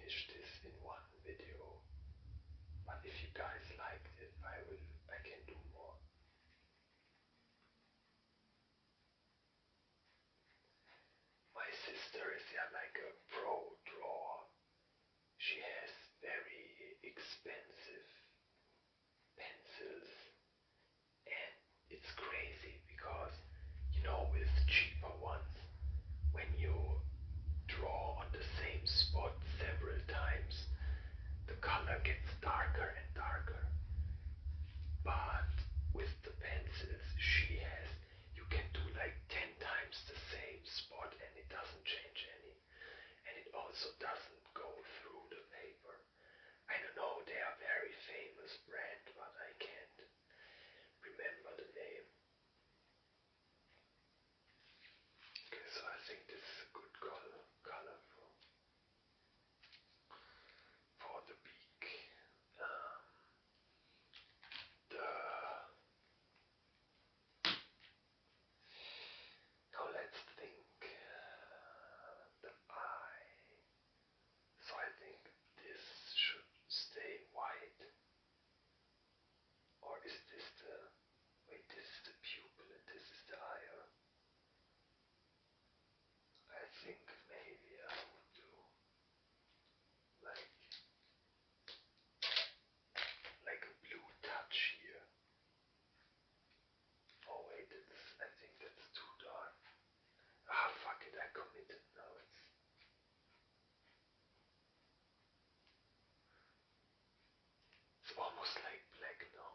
finish this in one video. But if you guys liked it, I can do more. My sister is like a pro drawer. She has very expensive pencils, and it's crazy because, with cheaper ones, when you draw on the same spot several times, the color gets darker and darker. But with the pencils she has, you can do like 10 times the same spot and it doesn't change any. And it also doesn't go through the paper. I don't know, they are very famous brand, but I can't remember the name. Okay, so I think this is a good color for the beak. The Now let's think. The eye. So I think this should stay white. Or is this the... Wait, this is the pupil and this is the eye. I think maybe I would do like a blue touch here. Oh wait, I think that's too dark. Ah, fuck it, I committed now. It's almost like black now.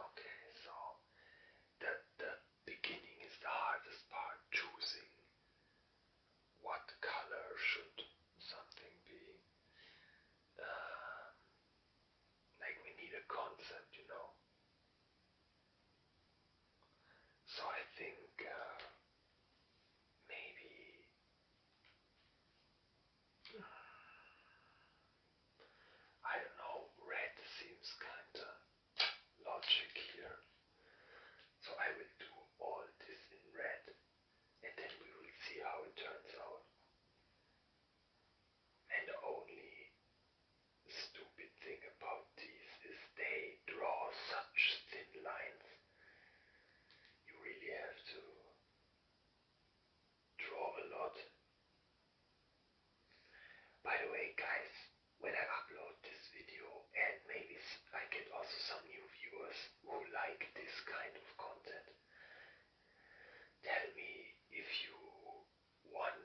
Okay, so the beginning is the hardest part, choosing what color should something be. Like we need a concept. So I think maybe I don't know, red seems kinda logic here. So I will do all this in red and then we will see how it turns out. And the only stupid thing about these is they draw such thin lines. You really have to draw a lot. By the way, guys, when I upload this video, and maybe I get also some new viewers who like this kind of content, tell me if you want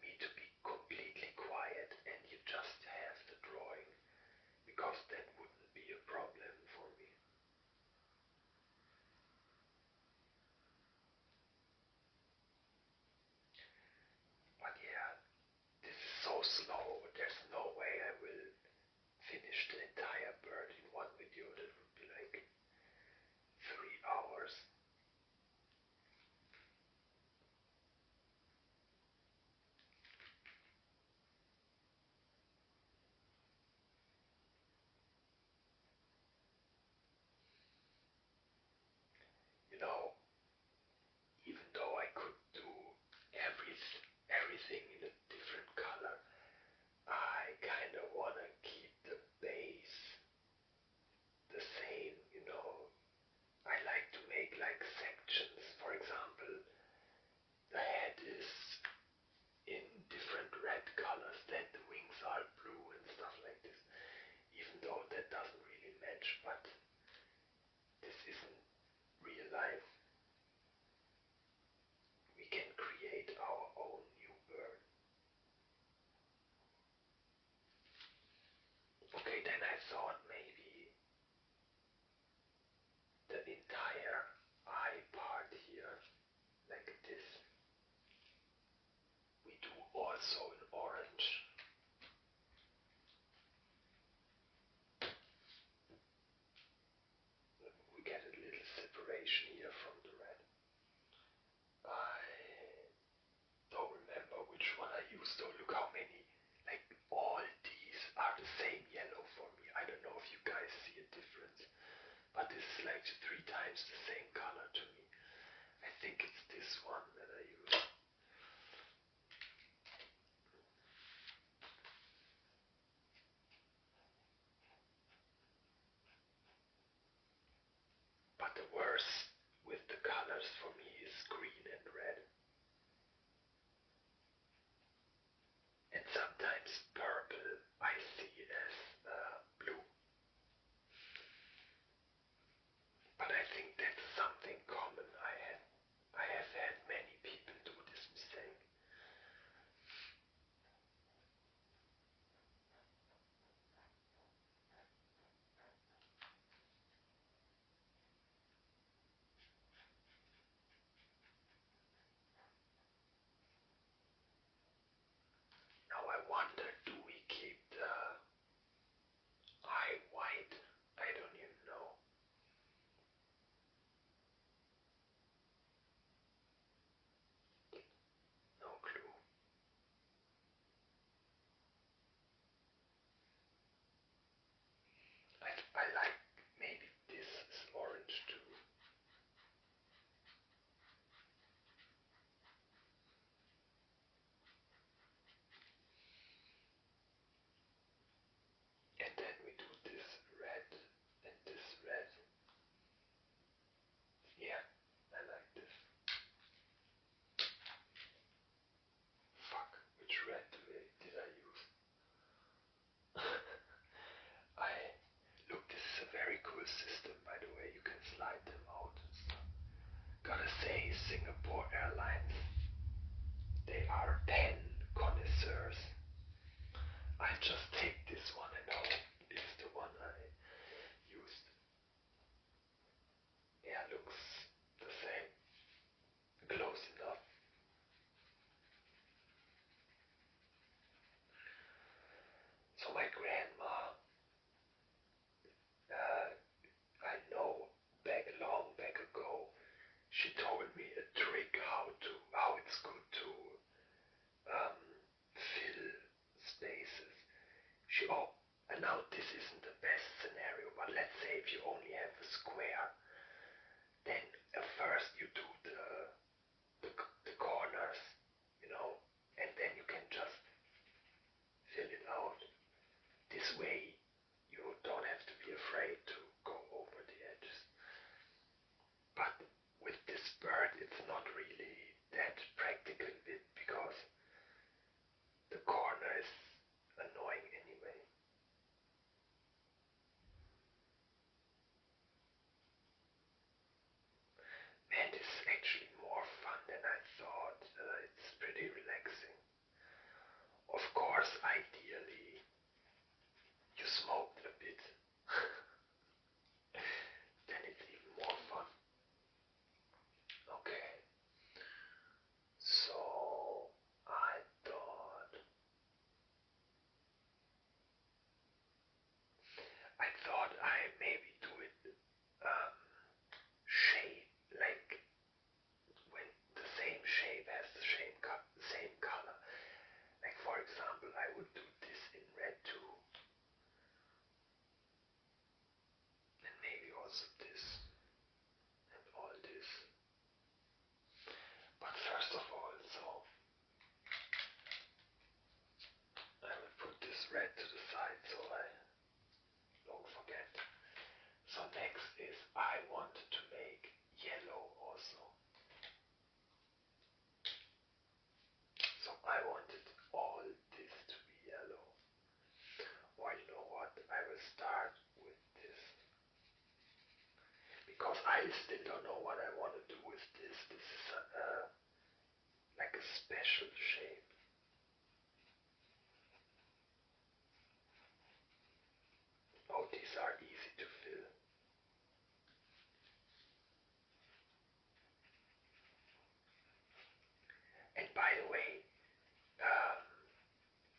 me to be completely quiet and you just have the drawing, because that wouldn't be a problem for me. But yeah, this is so slow, there's no way I will finish the entire bird in one video. That would be like 3 hours. You know, even though I could do everything in a different color, I kinda wanna keep the base the same. I like to make like sections. For example, the head is in different red colors, then the wings are blue and stuff like this. Even though that doesn't really match, but this isn't real life. We can create our own new bird. Okay, then I thought maybe the entire eye part here, like this, we do also in orange. We get a little separation here from the red. I don't remember which one I used though. Look how many, like all these are the same yellow for me. I don't know if you guys see a difference, but this is like 3 times the same color to me. I think it's this one that I use. system, by the way. You can slide them out and stuff. Gotta say, Singapore Airlines, they are pen connoisseurs. I just take this one and hope it's the one I used. Yeah, looks the same. Close enough. So my grandma, uh, I know long back ago, she told me a trick how it's good to um, fill spaces. And now this isn't the best scenario, but let's say if you only have a square, then first you do the corners, you know, and then you can just fill it out. This way, you don't have to be afraid to go over the edges. But with this bird, it's not really that practical bit because the corner is annoying anyway. Man, this is actually more fun than I thought. It's pretty relaxing. Of course, ideally, you smoked a bit. Then it's even more fun. Okay. So, I thought I maybe do it um, shade, like when the same shape has the same color. Like for example, I would do this in red too, and maybe also this and all this. But first of all, so I will put this red to the side so I don't forget. So next is I wanted to make yellow also. So I wanted all this to be yellow. Or you know what, I will start with this. Because I still don't know what I want to do with this. This is like a special shape. Oh, these are easy to fill. And by the way, um,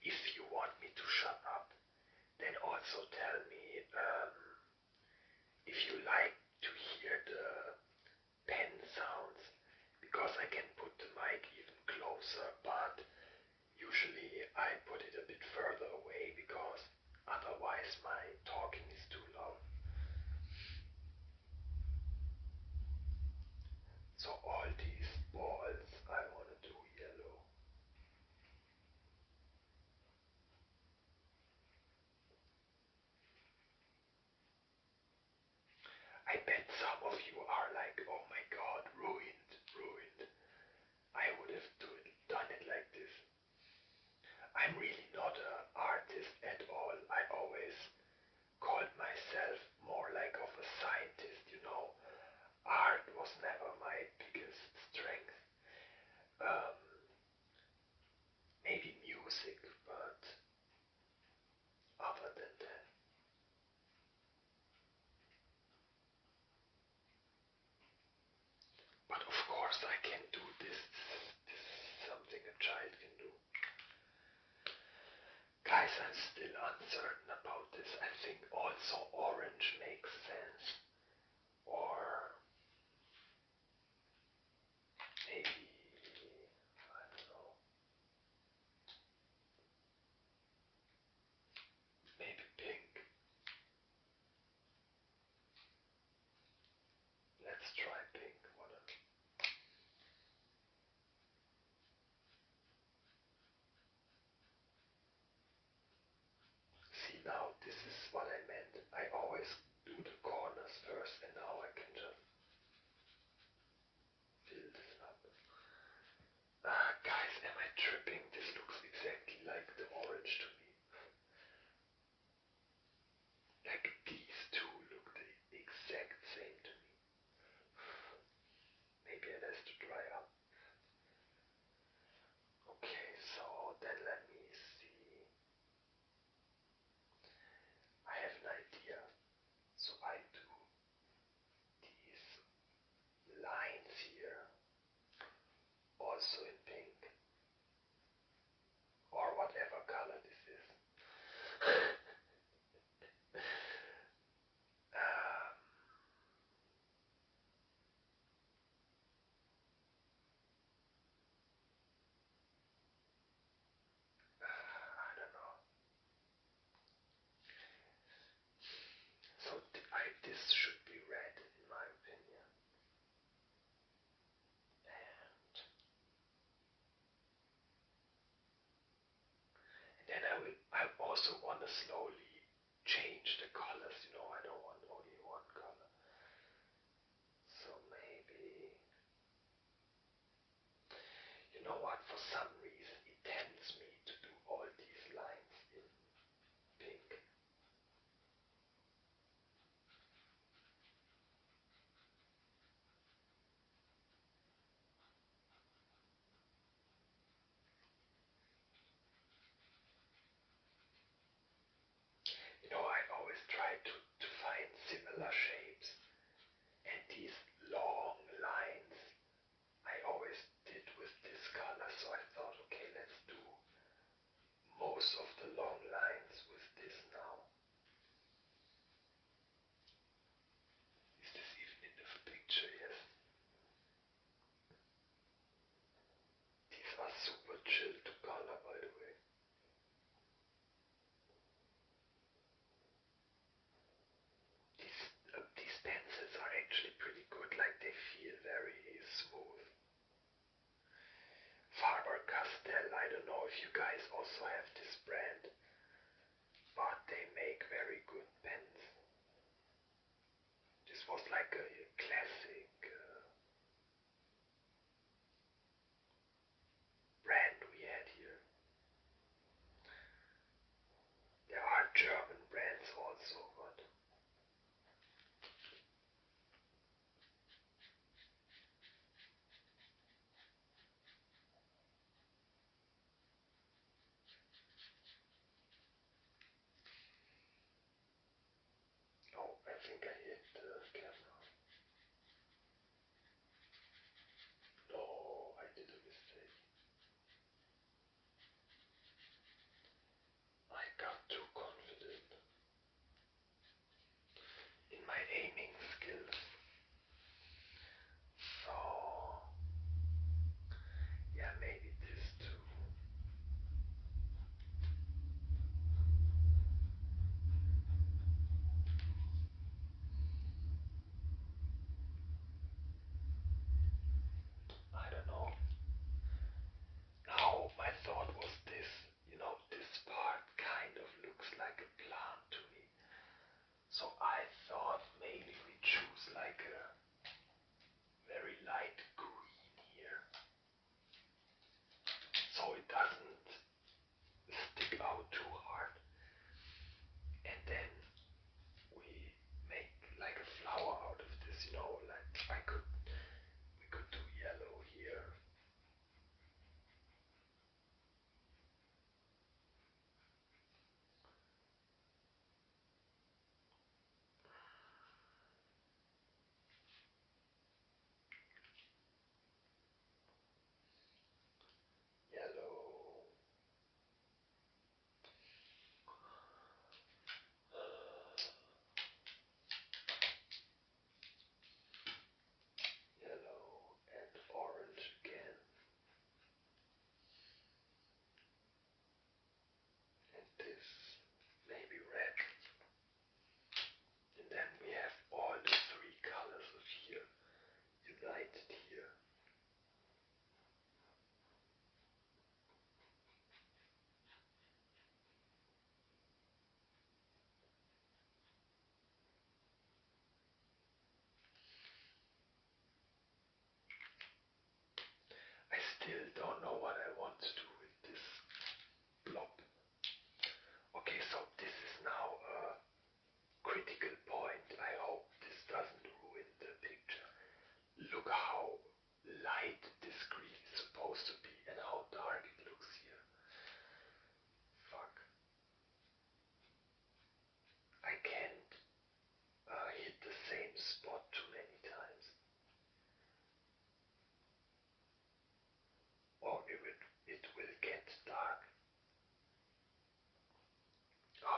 if you want me to shut up, then also tell me if you like to hear the pen sounds, because I can put the mic even closer, but usually I put it a bit further away because otherwise my talking is too loud. So all these balls I want to do yellow. I bet some of you are like, oh my god, ruined, ruined. I would have done it like this. I'm really not an artist at all. I always called myself more like of a scientist, you know. Art was never my biggest strength. Um, Maybe music, but other than that. But of course I can do this. This is something a child can do. Guys, I'm still uncertain about this. I think also orange makes sense. Or maybe, I don't know, maybe pink. Let's try pink. See now, this is what I meant. I always do the corners first and now I can just fill this up. Guys, am I tripping? This looks exactly like the orange to me. Like these two look the my aiming skills. So, yeah, maybe this too. I don't know. Now, my thought was this, this part kind of looks like a plant to me. So I thought maybe we choose like a very light green here. So it doesn't stick out too hard. And then we make like a flower out of this, like we could do yellow here. Yellow. Yellow and orange again. And this maybe red. And then we have all the three colors of here united here. I still don't know what I want to do with this blob. Okay, so this is now a critical point. I hope this doesn't ruin the picture. Look how light this green is supposed to be and how dark it looks here. Fuck. I can't hit the same spot too many times. Or it will get dark.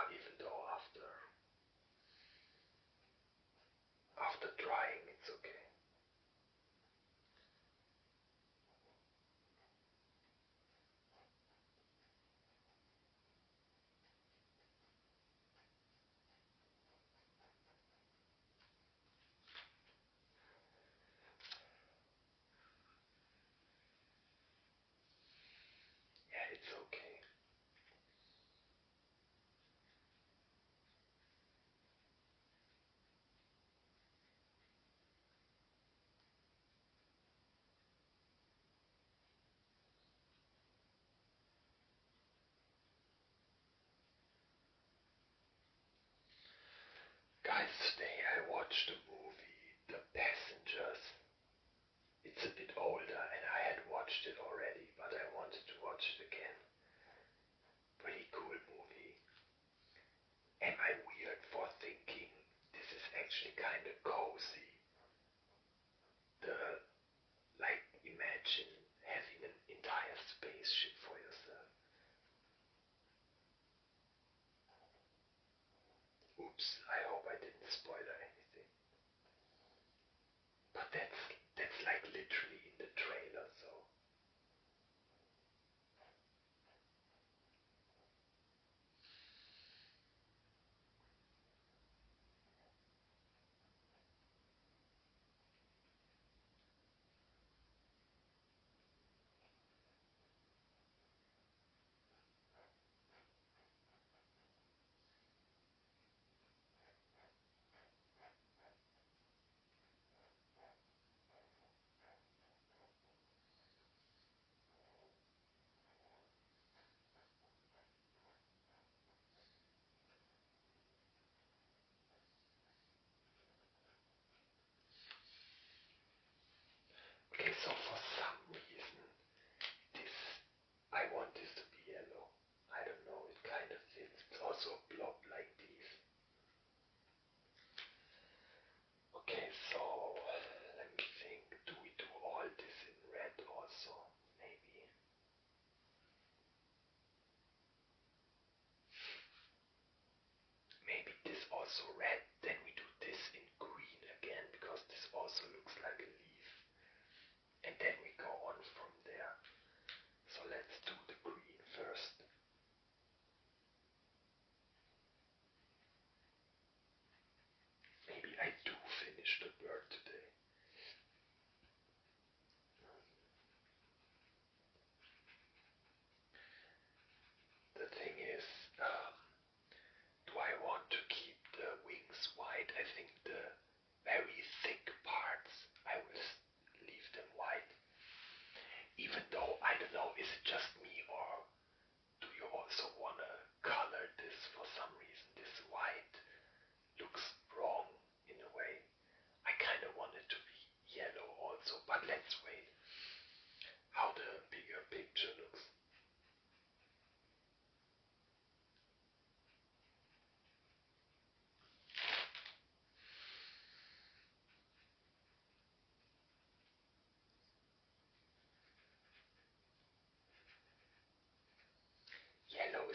Even though after drying it's okay. Yeah, it's okay. Guys, today I watched the movie The Passengers. It's a bit older and I had watched it already, but I wanted to watch it again. Pretty cool movie. Am I weird for thinking this is actually kind of cozy? The, like, imagine having an entire spaceship for yourself. Oops, I hope I didn't spoil anything. But that's like literally in the trailer, so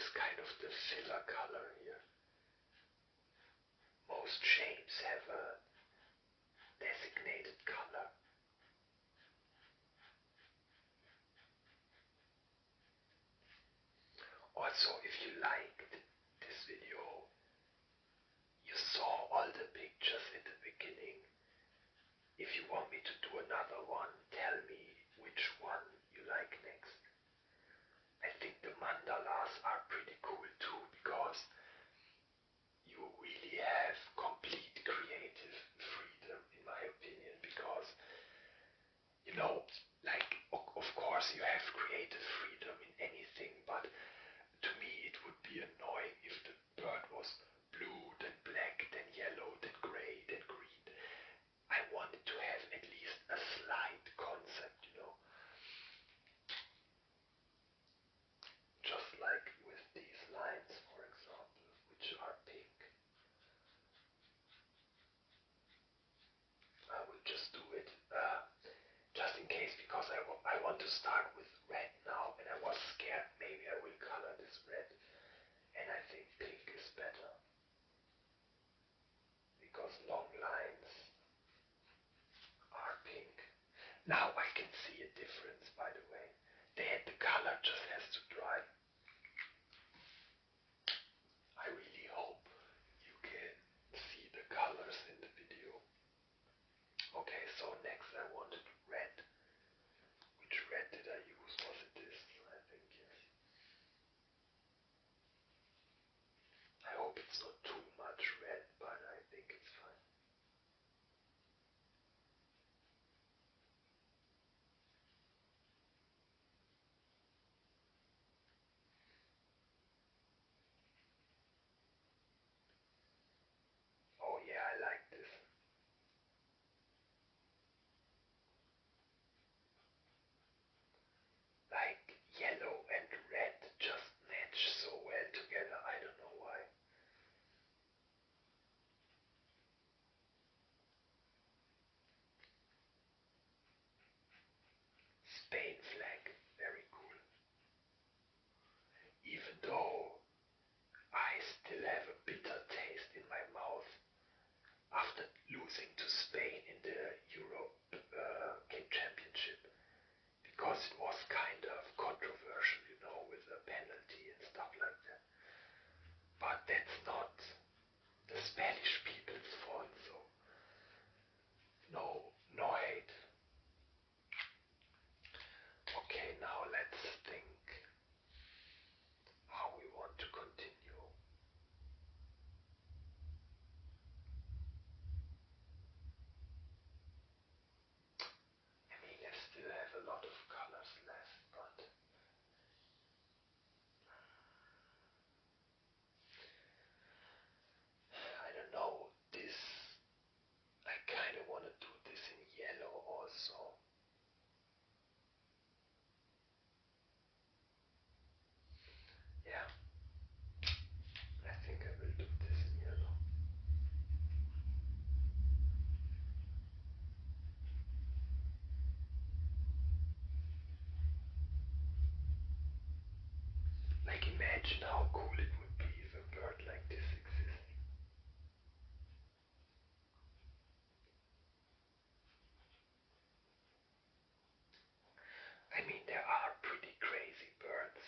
is kind of the filler color here. Most shapes have a designated color. Also, if you liked this video, you saw all the pictures in the beginning. If you want me to do another one, tell me which one you like next. I think the mandalas are pretty cool too, because you really have complete creative freedom, in my opinion, because, like, of course you have creative freedom in anything, but to me it would be annoying if the bird was blue, then black, then yellow, then gray, then green. I wanted to have at least a slight concept. Just like with these lines, for example, which are pink. I will just do it, just in case, because I want to start with red now, and I was scared maybe I will color this red, and I think pink is better, because long lines are pink. Now I can see a difference, by the way. The color just has to dry. I really hope you can see the colors in the video. Okay, so next I wanted red. Which red did I use? Was it this? I think yes. I hope it's not too much red, but I think it's fine. Oh yeah, I like this. Like yellow and red just match so well together. I don't know why. Spain flag, very cool. Even though I still have a bitter taste in my mouth after losing to Spain in the Europe Championship, because it was kind of controversial, with a penalty and stuff like that. But that's not the Spanish people's fault, so no hate. Okay, now let's think how we want to continue. I mean, I still have a lot of colors left, but I don't know, I kind of want to do this in yellow also. Yeah, I think I will do this in yellow. Like, imagine how cool it would be if a bird like this existed. I mean, there are pretty crazy birds.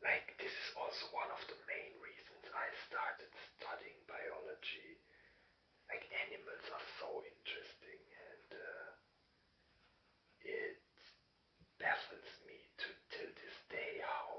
Like, this is also one of the main reasons I started studying biology. Like, animals are so interesting, and it baffles me till this day how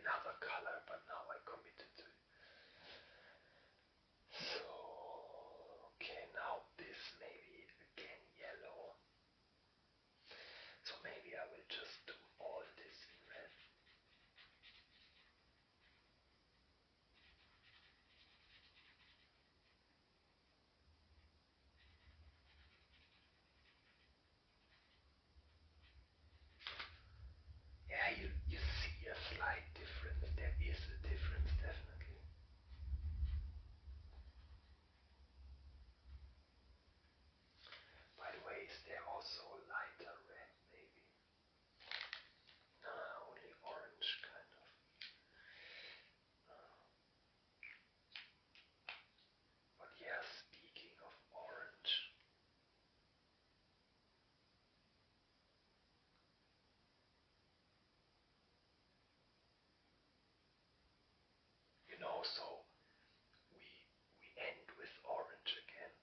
another color, but now I committed to it. So, okay, now this maybe again yellow. So maybe I will just do all this in red. Yeah, you see a slight difference. There is a difference, definitely. By the way, is there also a lighter red, maybe? No, only orange, kind of. But yeah, speaking of orange, so we we end with orange again.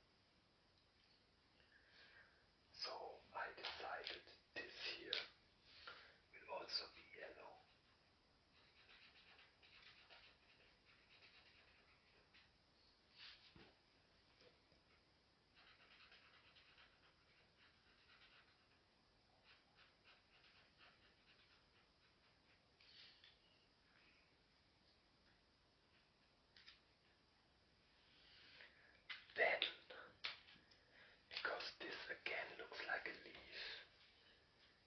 So I decided this here will also be yellow. Then, because this again looks like a leaf,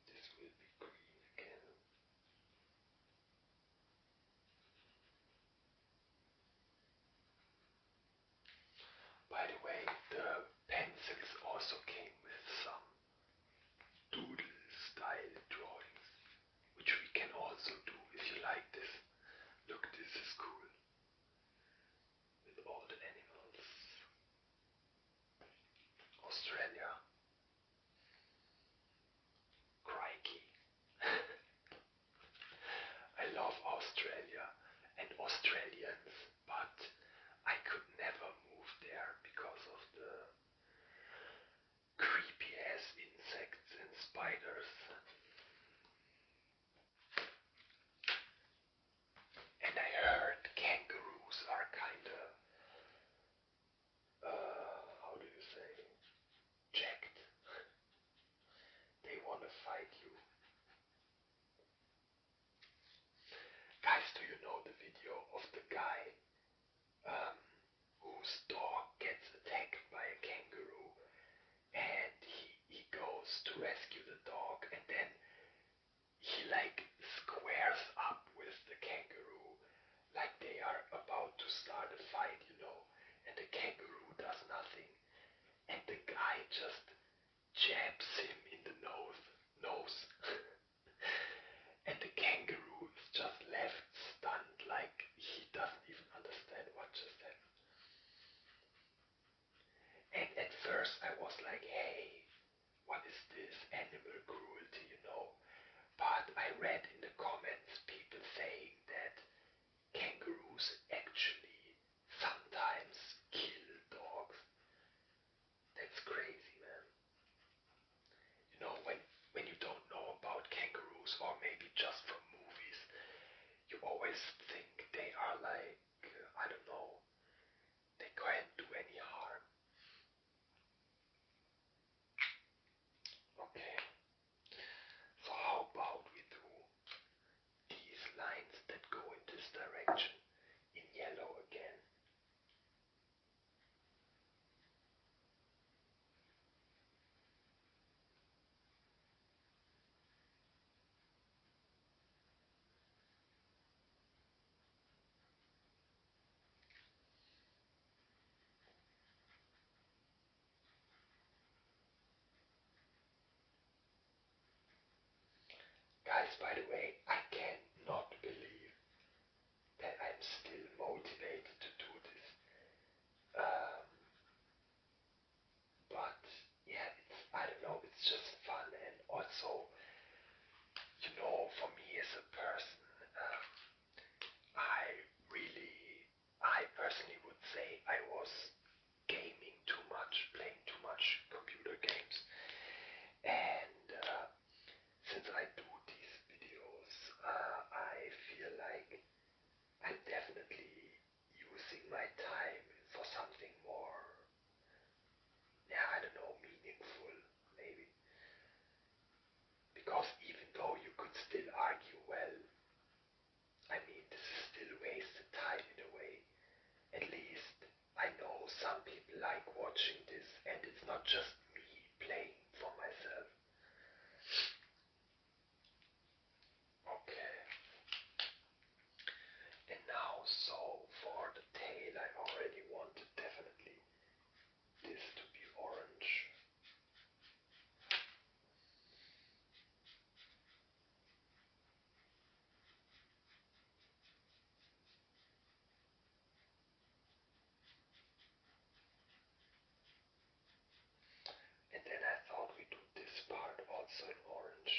this will be green again. By the way, the pencils also came with some doodle style drawings, which we can also do if you like this. Look, this is cool. With all the animals. Australia. Crikey. I love Australia and Australians, but I could never move there because of the creepy ass insects and spiders. And I heard kangaroos are kinda, how do you say, jacked. They wanna fight you. Guys, do you know the video of the guy um, whose dog gets attacked by a kangaroo and he goes to rescue the dog and then he like squares up with the kangaroo like they are about to start a fight, and the kangaroo does nothing and the guy just jabs him in the nose. And the kangaroo is just left stunned like he doesn't even understand what just happened. And at first I was like, hey, what is this animal cruelty? But I read in the comments people saying that kangaroos actually sometimes kill dogs. That's crazy, man. When you don't know about kangaroos, or maybe just from movies, you always think they are like, I don't know, they can't do any harm. Okay, so how about we do these lines that go in this direction in yellow again? Guys, by the way, I cannot believe that I'm still motivated to do this. Um, but yeah, I don't know, it's just fun and also, for me as a person, I really, I personally would say I was gaming too much, playing too much computer games, and since I do these videos, like watching this, and it's not just me playing for myself. Okay. And now, so for the tail, I already wanted definitely this to be orange. And then I thought we do this part also in orange.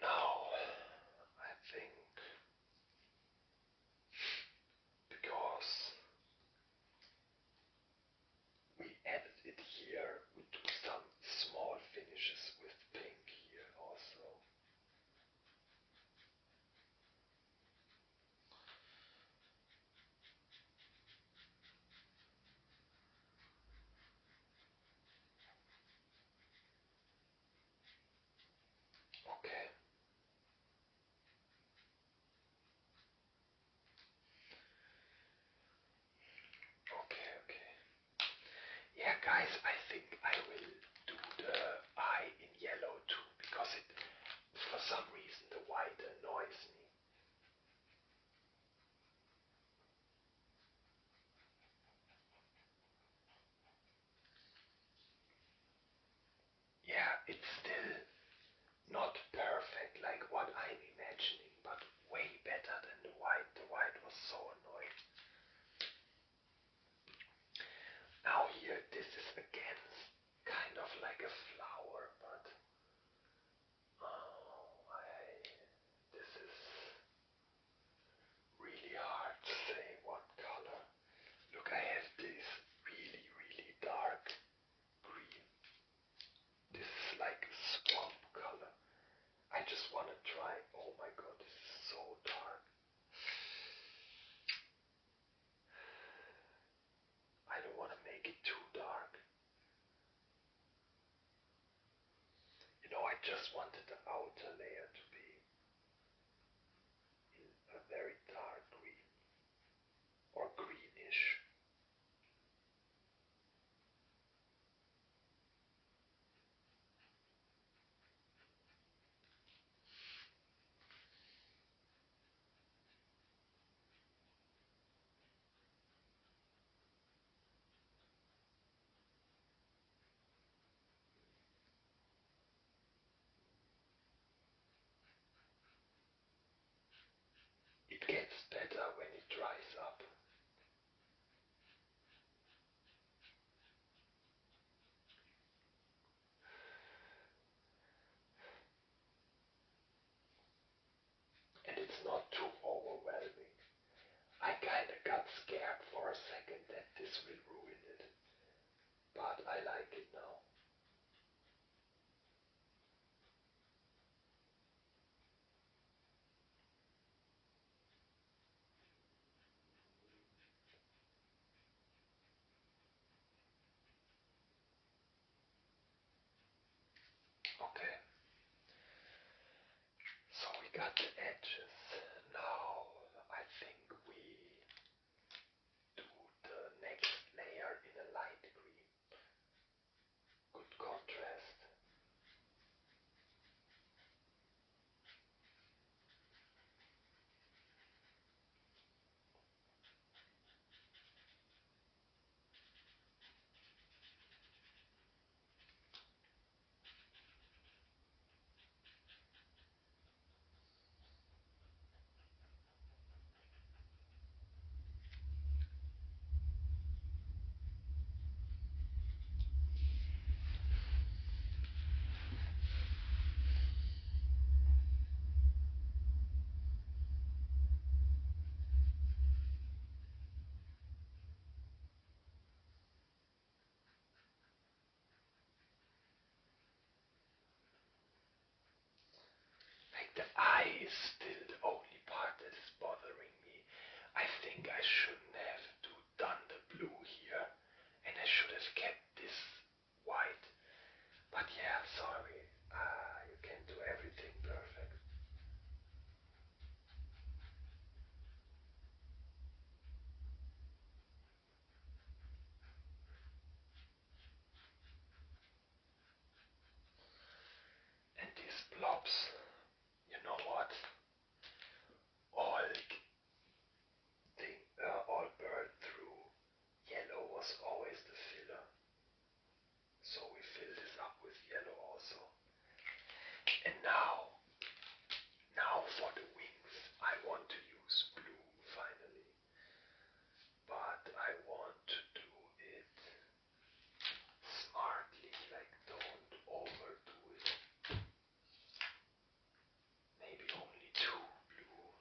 Now, I think because we added it here, we do some small finishes with pink here also. Okay. Okay. Yeah, guys, I think I will do the eye in yellow too, because it, for some reason, the white annoys me. Yeah, it's still not perfect like what I'm imagining, but way better than the white. The white was so annoying. Now here, this is again kind of like a flower, but this is really hard to say what color. Look, I have this really dark green. This is like a swamp color. I just want to try. Oh my god, this is so dark. I don't want to make it too dark. I just wanted the outer layer to be in a very dark green or greenish. It gets better when it dries up. And it's not too overwhelming. I kinda got scared for a second that this will ruin it. But I like it now. Okay. So we got the edges. Now I think we do the next layer in a light green. Good contrast. Like the eye is still the only part that is bothering me. I think I shouldn't have done the blue here, and I should have kept this white. But yeah, sorry. You can't do everything perfect. flops. You know what? All all burned through. Yellow was always the filler. So we fill this up with yellow also. And now for the wings, I want to use blue finally. But I want to do it smartly, like don't overdo it. Maybe only two blue.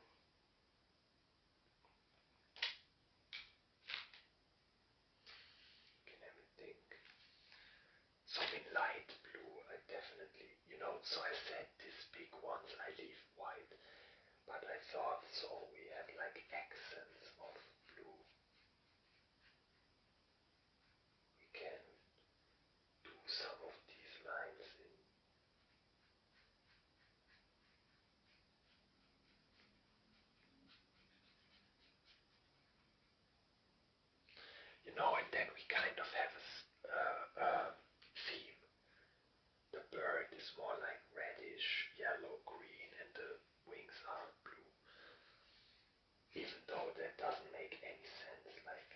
Can let me think. So in light blue, I definitely, so I said these big ones I leave white, but I thought so we had like accents of blue. We can do some of these lines in. And then we kind of have a theme. The bird is more like reddish, yellow, green, and the wings are blue. Even though that doesn't make any sense, like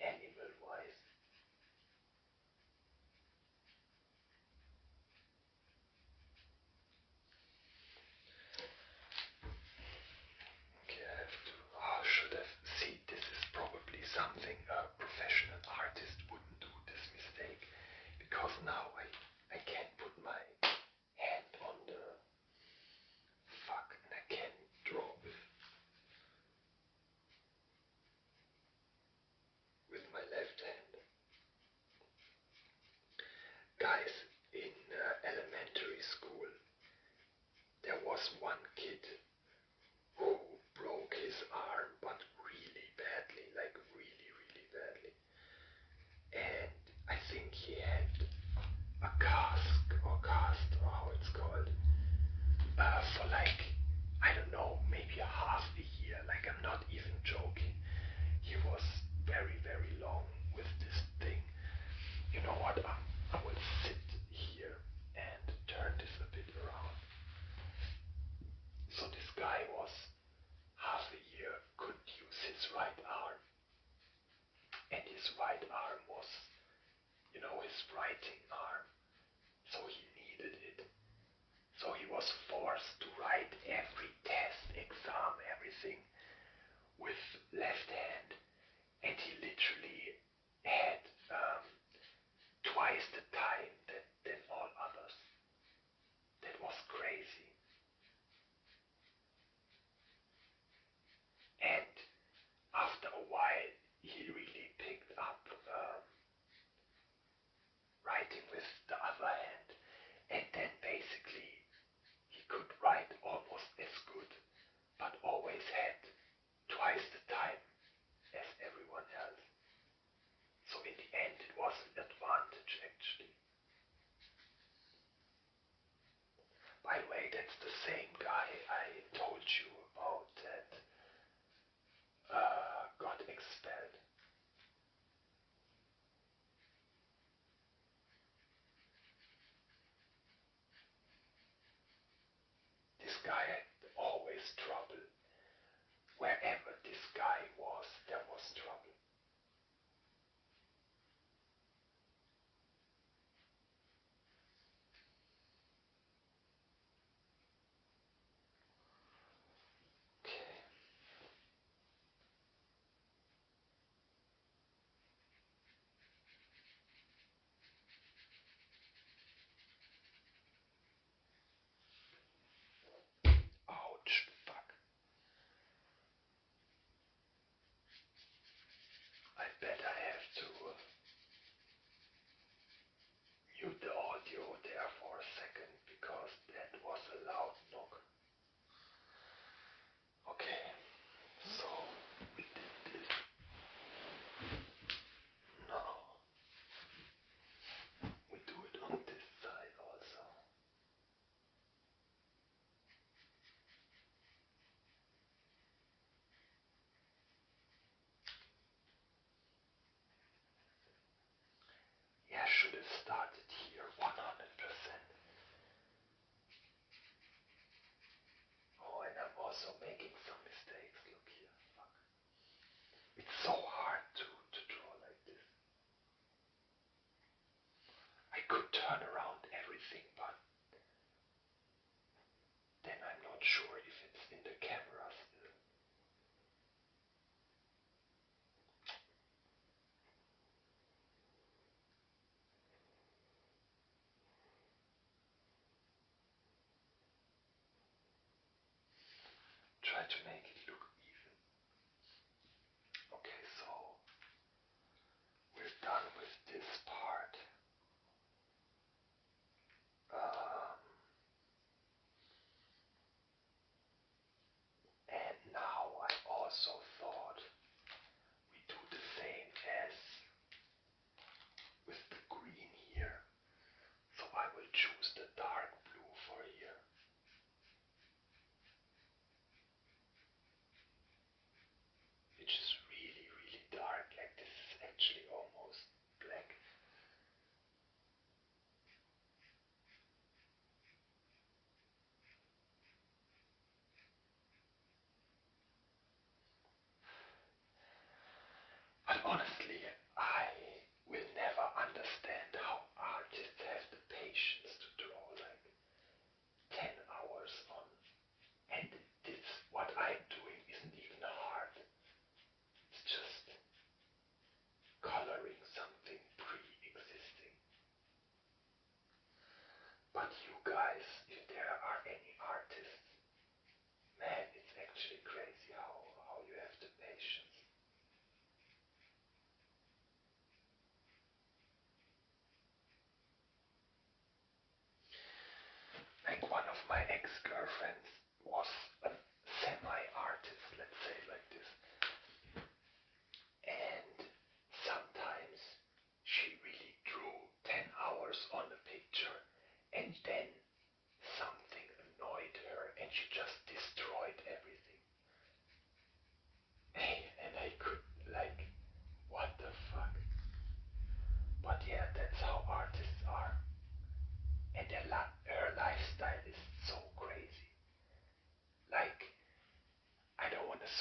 animal-wise. Okay, I have to. Oh, should have. See, this is probably something a professional artist wouldn't do this mistake, because now I can't put my hand on the fuck and I can't draw with my left hand. Guys, in elementary school, there was one kid who broke his arm, but really badly, like really, really badly. And I think he had a cast, or how it's called, for like, I don't know, maybe a half a year, like I'm not even joking. He was very, very long with this thing. You know what, I will sit here and turn this a bit around. So this guy was half a year, couldn't use his right arm. And his right arm was, his writing arm. So he needed it. So he was forced to write every test, exam, everything with left hand. And he literally had twice the time than all others. That was crazy. And after a while, he really picked up writing with the other hand. And then basically he could write almost as good, but always had twice the time as everyone else. So in the end it was an advantage actually. By the way, that's the same guy I told you about that got expelled. This guy had always trouble. Wherever this guy was, there was trouble. Okay.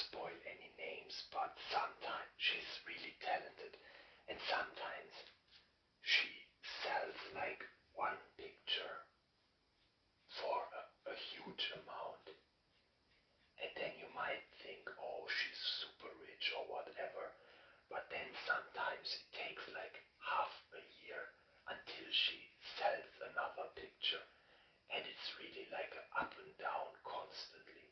spoil any names, but sometimes she's really talented, and sometimes she sells like one picture for a huge amount, and then you might think, oh, she's super rich or whatever, but then sometimes it takes like half a year until she sells another picture, and it's really like an up and down constantly.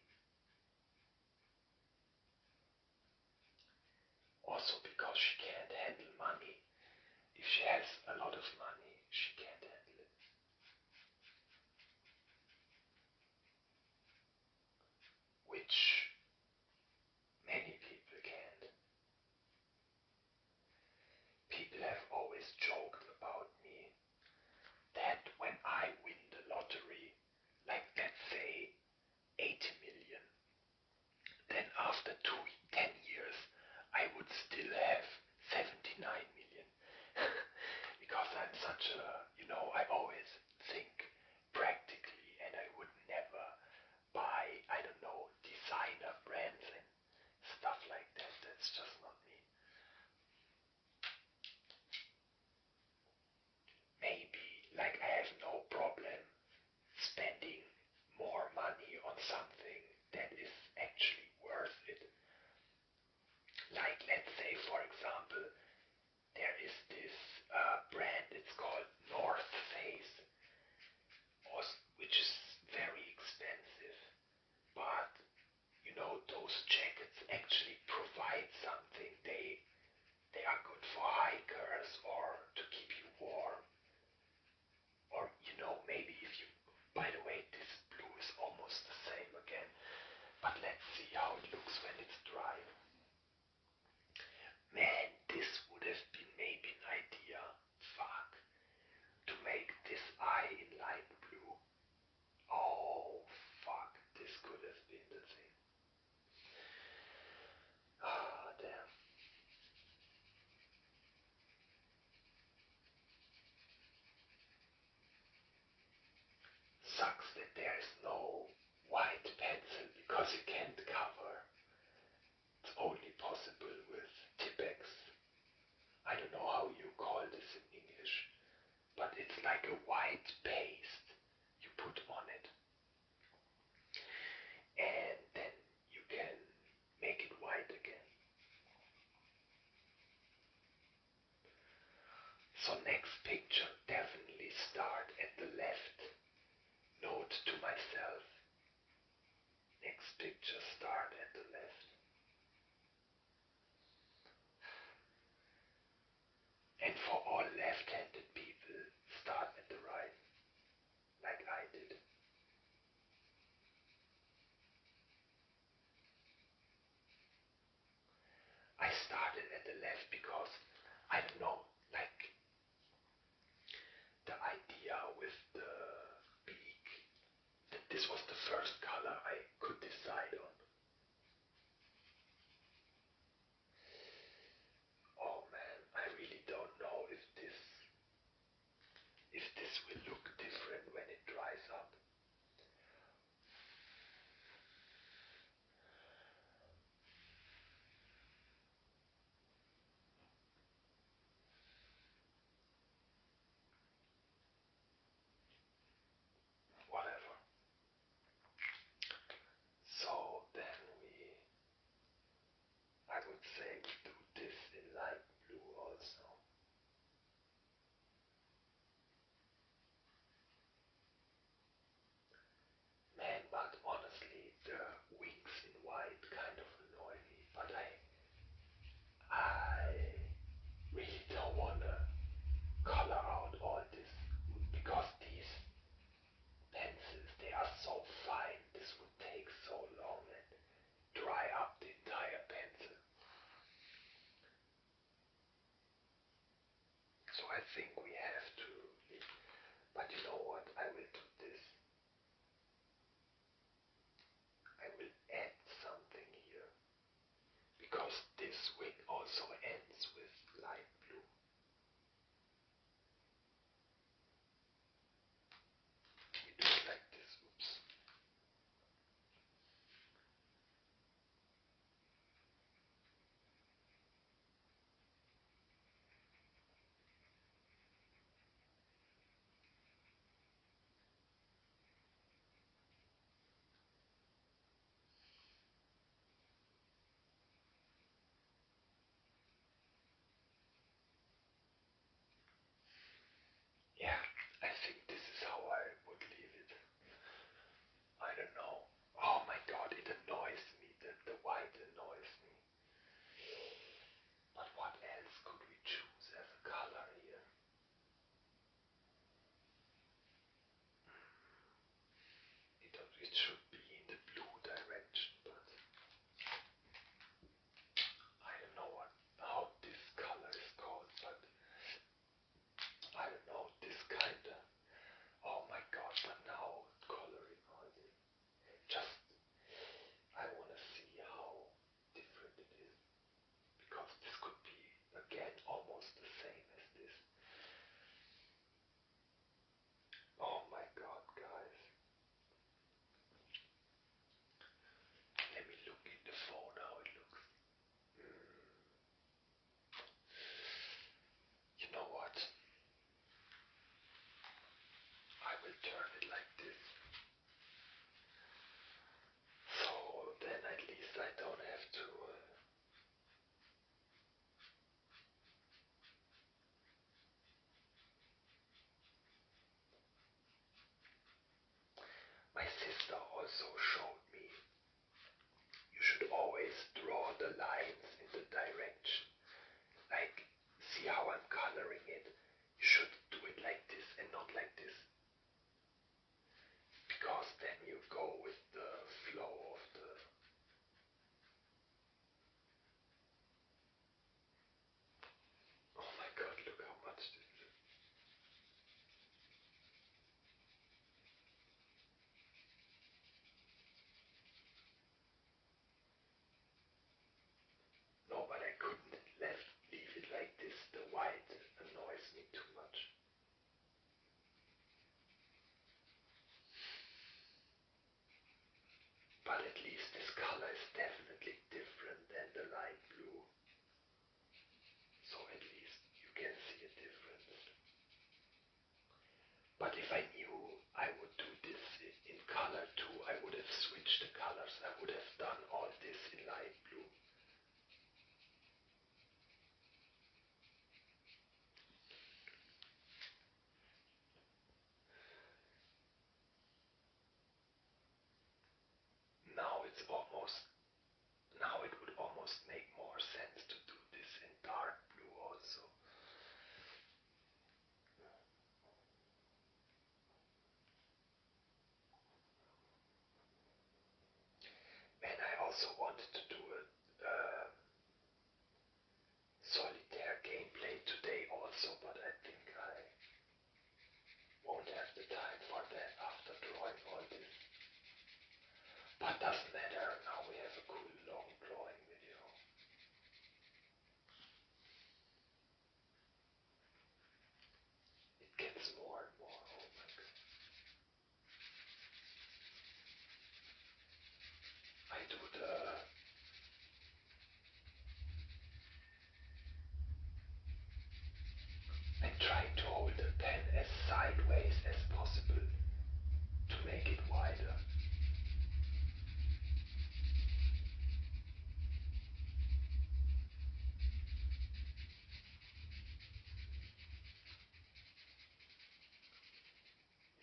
Also because she can't handle money. If she has a lot of money, she can't handle it. Which many people can't. People have always joked about me that when I win the lottery, like let's say 80 million, then after 10 years I would still have 79 million. Because I'm such a, I always think practically, and I would never buy, I don't know, designer brands and stuff like that. That's just not me. Maybe, like, I have no problem spending more money on something that is actually worth it. Like, let's say, for example, there is this brand, it's called North Face, which is very expensive, but those jackets actually provide something. They are good for hikers or to keep you warm. Or maybe if you, by the way, this blue is almost the same again, but let's see how it looks when it's dry. Man, this would have been maybe an idea. Fuck. To make this eye in light blue. Oh, fuck. This could have been the thing. Ah, damn. Sucks that there is no white pencil because you can't cover. It's only possible with Tipex. I don't know how you call this in English, but it's like a white paste you put on it. And then you can make it white again. So next picture, definitely start at the left. Note to myself. Next picture, start at the left. And for all left-handed people, start at the right, like I did. I started at the left because, I don't know, like the idea with the beak, this was the first color I could decide on. Oh man, I really don't know if this will look different when it dries up. Whatever. So then I would say we do this in light blue also. Man, but honestly, the wings in white kind of annoy me, but I really don't wanna color out all this because these pencils, they are so fine. This would take so long and dry up the entire pencil. So I think we have to leave. But you know what? I will do this. I will add something here. Because this wing also ends with light blue. We do it like this. Oops. also showed me you should always draw the lines in the direction. Like, see how I'm coloring it? You should do it like this and not like this. Because then you go with the flow of the... Oh my god, look how much this is. No, but I couldn't leave it like this. The white annoys me too much. But at least this color is definitely different than the light blue. So at least you can see a difference. But if I knew I would do this in color too, I would have switched the colors. I would have done all this in light blue. Now it's almost, now it would almost make more sense to do this in dark blue also. And I also wanted to do a solitaire gameplay today also, but I think I won't have the time for that after drawing all this. But doesn't matter, now we have a cool long drawing video. It gets more and more, oh my god. I do the... I'm trying to hold the pen as sideways as possible to make it wider.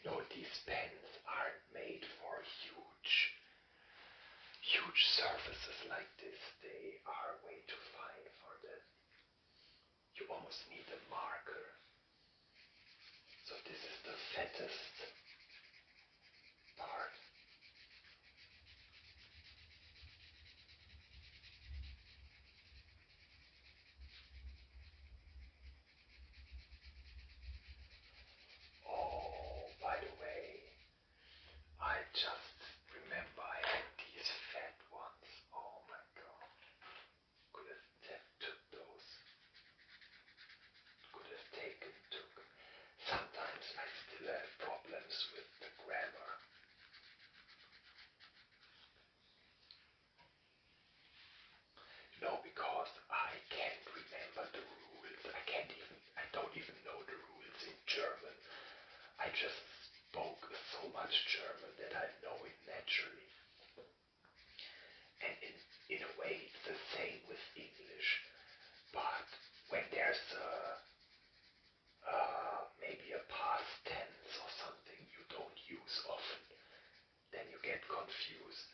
No, these pens aren't made for huge surfaces like this. They are way too fine for that. You almost need a marker. So this is the fattest part. Oh, by the way, I just remember I had these fat ones. Oh my god. Could have took those. Could have took. Sometimes I still have problems with the grammar. No, because I can't remember the rules. I don't even know the rules in German. I just spoke so much German that I know it naturally. And in a way it's the same with English. But when there's maybe a past tense or something you don't use often, then you get confused.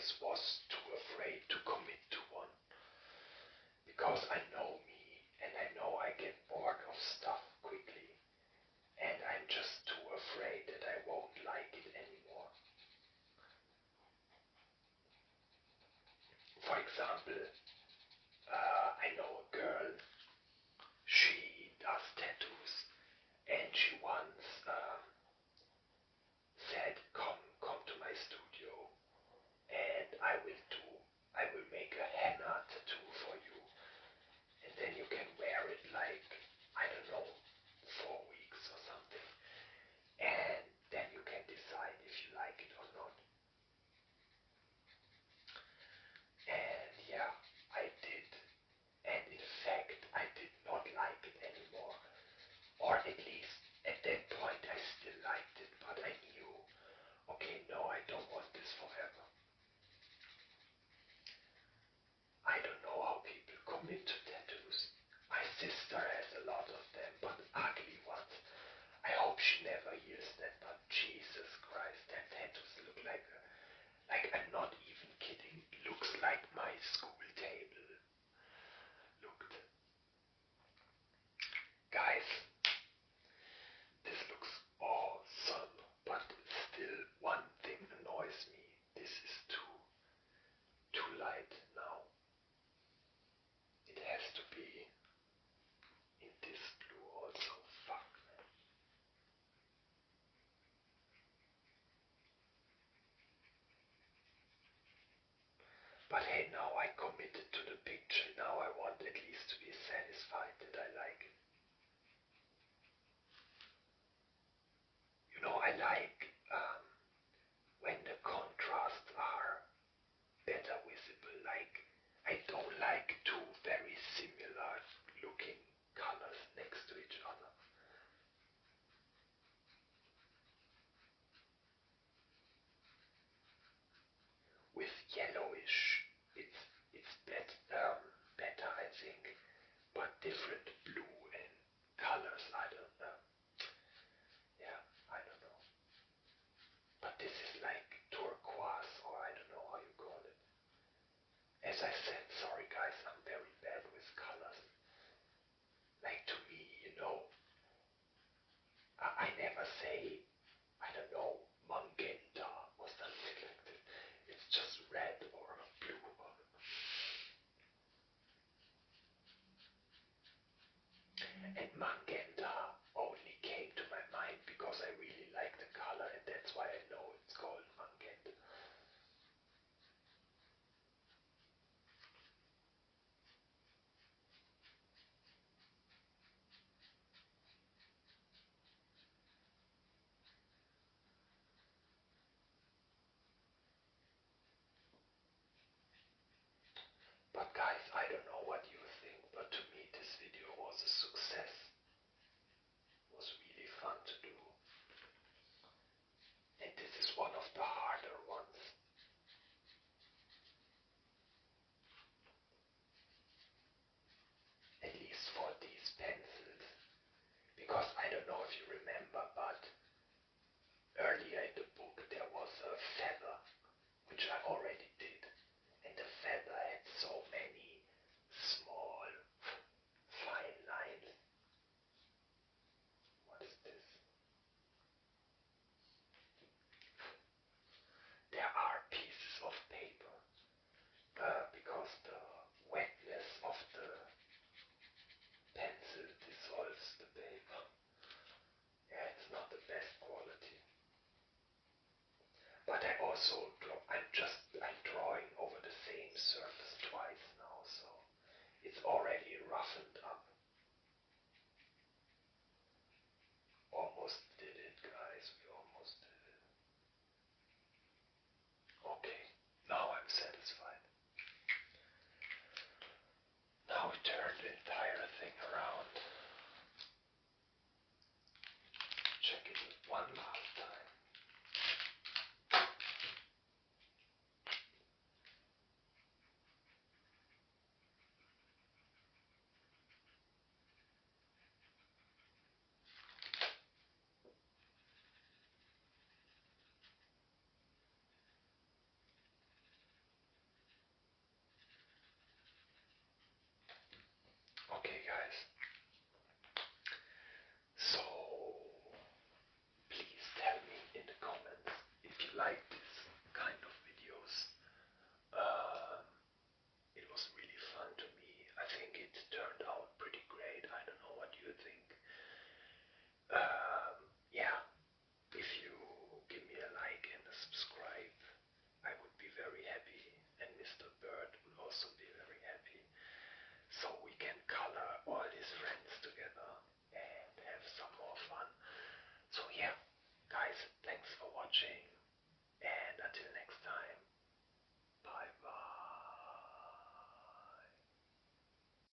always was too afraid to commit to one. Because I know me, and I know I get bored of stuff quickly, and I'm just too afraid that I won't like it anymore. For example, I know a girl, she does tattoos, and she once said, come to my studio, and I will make a henna tattoo for you, and then you can wear it like, I don't know, 4 weeks or something, and then you can decide if you like it or not. And yeah, I did, and in fact, I did not like it anymore, or at least at that point I still liked it, but I knew, okay, no, I don't want this forever. I don't know how people commit to tattoos. My sister has a lot of them, but ugly ones. I hope she never hears that, but Jesus Christ, that tattoos look like I'm not even kidding. It looks like my school table looked. Guys, this looks awesome, but still one thing annoys me. This is too light now. It has to be in this blue also. Fuck, man. But hey, now I committed to the picture. Now I want at least to be satisfied that I like it. You know, I like when the contrasts are better visible. Like, I don't like two very similar looking colors next to each other. With yellowish, it's better, I think, but different blue and colors. I don't know. Yeah, I don't know. But this is like turquoise, or I don't know how you call it. As I said, sorry guys, I'm very bad with colors. Like to me, I never say, I don't know, magenta or something like this. It's just red or blue. And magenta only came to my mind because I really like the color, and that's why I know it's called magenta. But guys, I don't know what you think, but to me this video was a success. It was really fun to do. And this is one of the harder ones. At least for these pencils. Because I don't know if you remember, but earlier in the book there was a feather, which I already did. And the feather had so many small, fine lines. What is this? There are pieces of paper, because the wetness of the pencil dissolves the paper. Yeah, it's not the best quality. But I also